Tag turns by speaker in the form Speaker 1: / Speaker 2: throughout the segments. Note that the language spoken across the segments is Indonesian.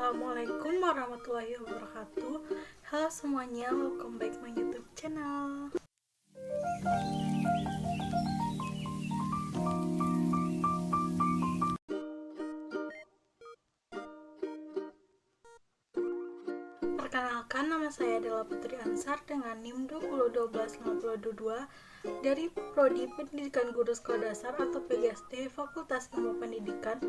Speaker 1: Assalamualaikum warahmatullahi wabarakatuh. Halo semuanya, welcome back my YouTube channel. Perkenalkan, nama saya adalah Putri Ansar dengan NIM 2012522 dari Prodi Pendidikan Guru Sekolah Dasar atau PGSD Fakultas Ilmu Pendidikan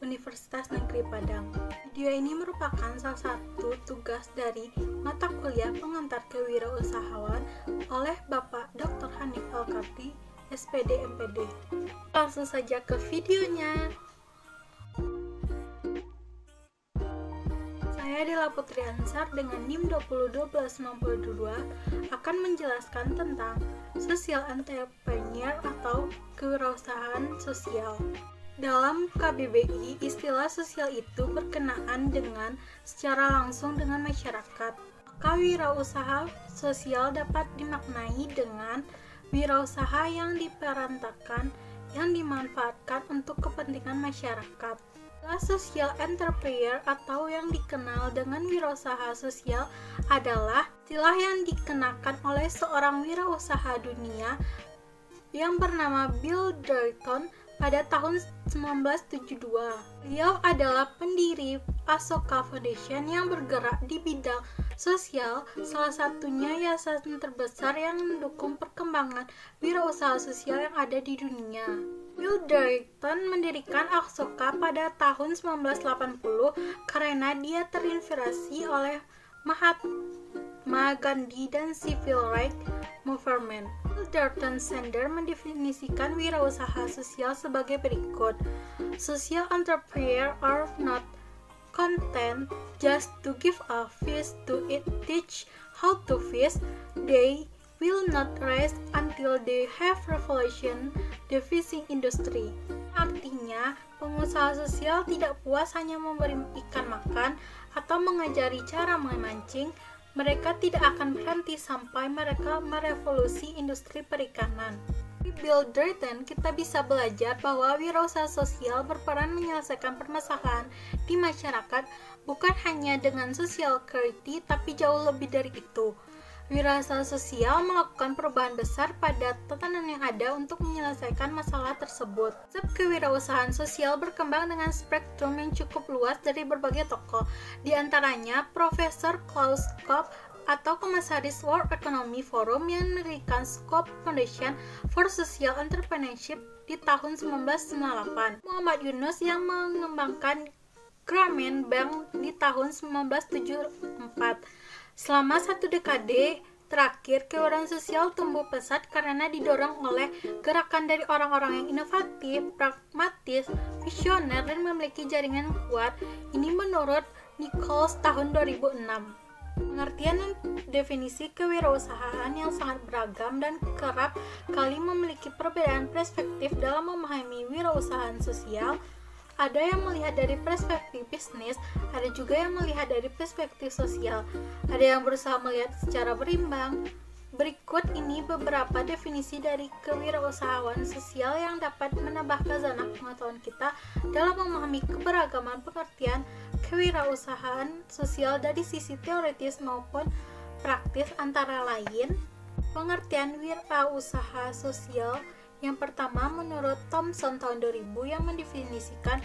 Speaker 1: Universitas Negeri Padang. Video ini merupakan salah satu tugas dari mata kuliah pengantar kewirausahaan oleh Bapak Dr. Hanif Al-Karti, SPD MPD. Langsung saja ke videonya. Saya adalah Putri Ansar dengan NIM 2012622 akan menjelaskan tentang social entrepreneur atau kewirausahaan sosial. Dalam KBBI, istilah sosial itu berkenaan dengan secara langsung dengan masyarakat. Kewirausaha sosial dapat dimaknai dengan wirausaha yang diperantakan yang dimanfaatkan untuk kepentingan masyarakat. Social entrepreneur atau yang dikenal dengan wirausaha sosial adalah istilah yang dikenakan oleh seorang wirausaha dunia yang bernama Bill Drayton pada tahun 1972. Beliau adalah pendiri Ashoka Foundation yang bergerak di bidang sosial, salah satunya yayasan terbesar yang mendukung perkembangan wirausaha sosial yang ada di dunia. Bill Drayton mendirikan Ashoka pada tahun 1980 karena dia terinspirasi oleh Mahatma Gandhi dan Civil Rights Movement. Bill Drayton Sender mendefinisikan wirausaha sosial sebagai berikut. Social entrepreneurs are not content just to give a fish to eat, teach how to fish. They will not rest until they have revolution the fishing industry. Artinya, pengusaha sosial tidak puas hanya memberi ikan makan atau mengajari cara memancing. Mereka tidak akan berhenti sampai mereka merevolusi industri perikanan. Di Bill Drayton, kita bisa belajar bahwa wirausaha sosial berperan menyelesaikan permasalahan di masyarakat bukan hanya dengan social security, tapi jauh lebih dari itu. Wirausaha sosial melakukan perubahan besar pada tatanan yang ada untuk menyelesaikan masalah tersebut. Konsep kewirausahaan sosial berkembang dengan spektrum yang cukup luas dari berbagai tokoh, di antaranya Profesor Klaus Schwab atau Komisaris World Economic Forum yang mendirikan Schwab Foundation for Social Entrepreneurship di tahun 1998, Muhammad Yunus yang mengembangkan Grameen Bank di tahun 1974. Selama satu dekade terakhir, kewirausahaan sosial tumbuh pesat karena didorong oleh gerakan dari orang-orang yang inovatif, pragmatis, visioner, dan memiliki jaringan kuat. Ini menurut Nichols tahun 2006. Pengertian dan definisi kewirausahaan yang sangat beragam dan kerap kali memiliki perbedaan perspektif dalam memahami wirausahaan sosial. Ada yang melihat dari perspektif bisnis, ada juga yang melihat dari perspektif sosial. Ada yang berusaha melihat secara berimbang. Berikut ini beberapa definisi dari kewirausahaan sosial yang dapat menambah khazanah pengetahuan kita dalam memahami keberagaman pengertian kewirausahaan sosial dari sisi teoritis maupun praktis. Antara lain, pengertian wirausaha sosial yang pertama menurut Thomson tahun 2000 yang mendefinisikan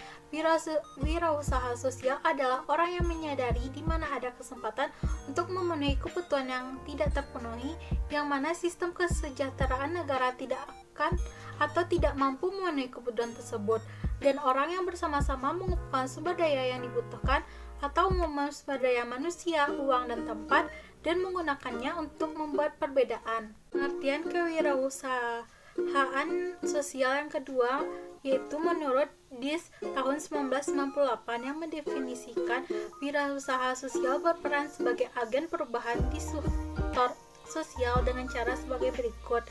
Speaker 1: wirausaha sosial adalah orang yang menyadari di mana ada kesempatan untuk memenuhi kebutuhan yang tidak terpenuhi, yang mana sistem kesejahteraan negara tidak akan atau tidak mampu memenuhi kebutuhan tersebut, dan orang yang bersama-sama mengumpulkan sumber daya yang dibutuhkan atau sumber daya manusia, uang, dan tempat, dan menggunakannya untuk membuat perbedaan. Pengertian kewirausahaan sosial yang kedua yaitu menurut Dis tahun 1998 yang mendefinisikan wirausaha sosial berperan sebagai agen perubahan di sektor sosial dengan cara sebagai berikut.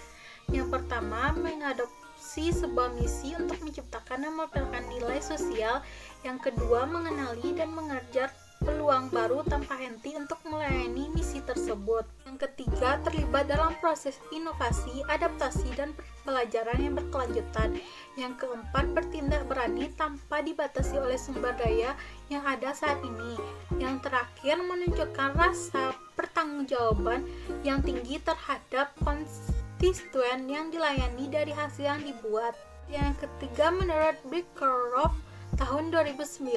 Speaker 1: Yang pertama, mengadopsi sebuah misi untuk menciptakan dan memperolehkan nilai sosial. Yang kedua, mengenali dan mengejar peluang baru tanpa henti untuk melayani misi tersebut. Yang Yang ketiga, terlibat dalam proses inovasi, adaptasi, dan pembelajaran yang berkelanjutan. Yang keempat, bertindak berani tanpa dibatasi oleh sumber daya yang ada saat ini. Yang terakhir, menunjukkan rasa pertanggungjawaban yang tinggi terhadap konstituen yang dilayani dari hasil yang dibuat. Yang ketiga, menurut Bickerhoff tahun 2009,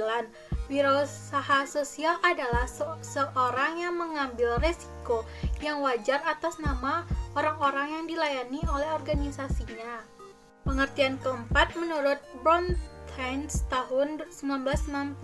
Speaker 1: wirausaha sosial adalah seorang yang mengambil resiko yang wajar atas nama orang-orang yang dilayani oleh organisasinya. Pengertian keempat, menurut Bronstein tahun 1998,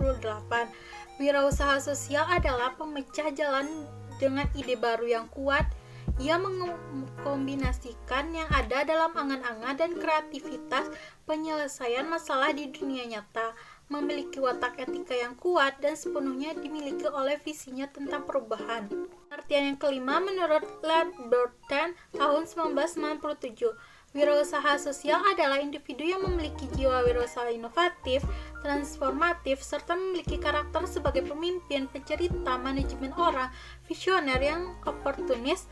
Speaker 1: wirausaha sosial adalah pemecah jalan dengan ide baru yang kuat. Ia mengkombinasikan yang ada dalam angan-angan dan kreativitas penyelesaian masalah di dunia nyata, memiliki watak etika yang kuat dan sepenuhnya dimiliki oleh visinya tentang perubahan. Pengertian yang kelima, menurut Ledberten tahun 1997, wirausaha sosial adalah individu yang memiliki jiwa wirausaha inovatif, transformatif, serta memiliki karakter sebagai pemimpin, pencerita, manajemen orang, visioner yang oportunis,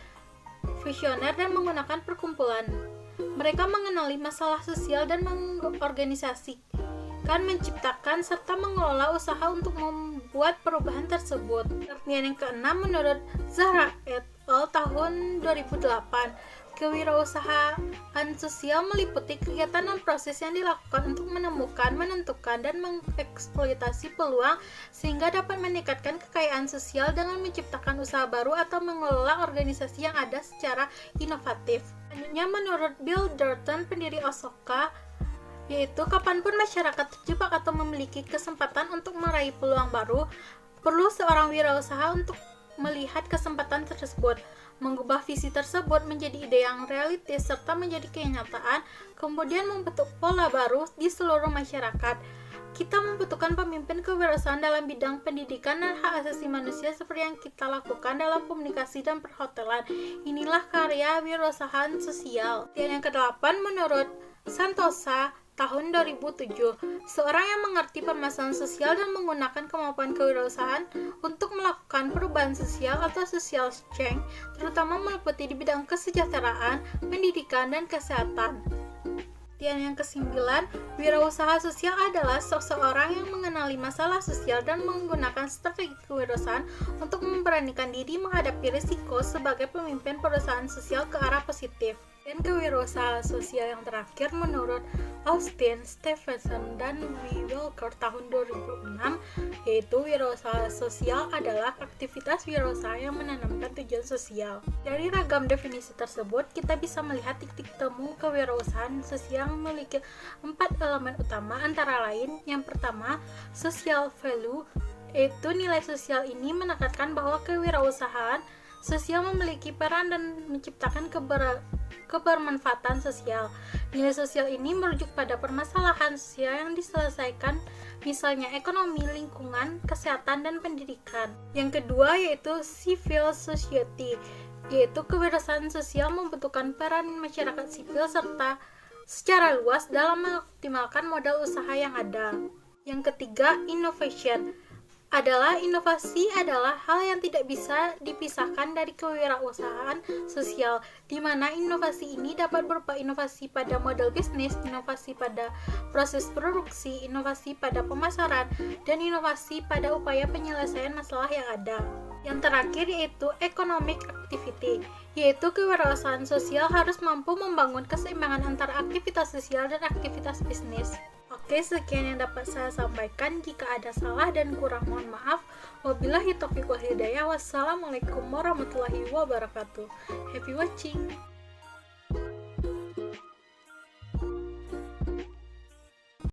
Speaker 1: visioner dan menggunakan perkumpulan. Mereka mengenali masalah sosial dan mengorganisasikan, menciptakan, serta mengelola usaha untuk membuat perubahan tersebut. Pengertian yang keenam, menurut Zahra et al. Tahun 2008, kewirausahaan sosial meliputi kegiatan dan proses yang dilakukan untuk menemukan, menentukan, dan mengeksploitasi peluang sehingga dapat meningkatkan kekayaan sosial dengan menciptakan usaha baru atau mengelola organisasi yang ada secara inovatif. Selanjutnya, menurut Bill Durton, pendiri Osoka, yaitu kapanpun masyarakat terjebak atau memiliki kesempatan untuk meraih peluang baru, perlu seorang wirausaha untuk melihat kesempatan tersebut, mengubah visi tersebut menjadi ide yang realistis serta menjadi kenyataan, kemudian membentuk pola baru di seluruh masyarakat. Kita membutuhkan pemimpin kewirausahaan dalam bidang pendidikan dan hak asasi manusia seperti yang kita lakukan dalam komunikasi dan perhotelan. Inilah karya wirausahaan sosial. Dan yang kedelapan, menurut Santosa tahun 2007, seorang yang mengerti permasalahan sosial dan menggunakan kemampuan kewirausahaan untuk melakukan perubahan sosial atau social change, terutama meliputi di bidang kesejahteraan, pendidikan, dan kesehatan. Yang kesembilan, wirausaha sosial adalah seseorang yang mengenali masalah sosial dan menggunakan strategi kewirausahaan untuk memberanikan diri menghadapi risiko sebagai pemimpin perusahaan sosial ke arah positif. Dan kewirausahaan sosial yang terakhir, menurut Austin, Stephenson, dan W. Walker tahun 2006, yaitu wirausaha sosial adalah aktivitas wirausaha yang menanamkan tujuan sosial. Dari ragam definisi tersebut, kita bisa melihat titik temu kewirausahaan sosial yang memiliki 4 elemen utama, antara lain, yang pertama, social value, yaitu nilai sosial ini menekankan bahwa kewirausahaan sosial memiliki peran dan menciptakan kebermanfaatan sosial. Nilai sosial ini merujuk pada permasalahan sosial yang diselesaikan, misalnya ekonomi, lingkungan, kesehatan, dan pendidikan. Yang kedua yaitu civil society, yaitu kewirausahaan sosial membutuhkan peran masyarakat sipil serta secara luas dalam mengoptimalkan modal usaha yang ada. Yang ketiga, innovation adalah inovasi adalah hal yang tidak bisa dipisahkan dari kewirausahaan sosial, di mana inovasi ini dapat berupa inovasi pada model bisnis, inovasi pada proses produksi, inovasi pada pemasaran, dan inovasi pada upaya penyelesaian masalah yang ada. Yang terakhir yaitu economic activity, yaitu kewirausahaan sosial harus mampu membangun keseimbangan antara aktivitas sosial dan aktivitas bisnis. Oke, sekian yang dapat saya sampaikan. Jika ada salah dan kurang, mohon maaf. Wabillahi taufiq wal hidayah. Wassalamualaikum warahmatullahi wabarakatuh. Happy watching.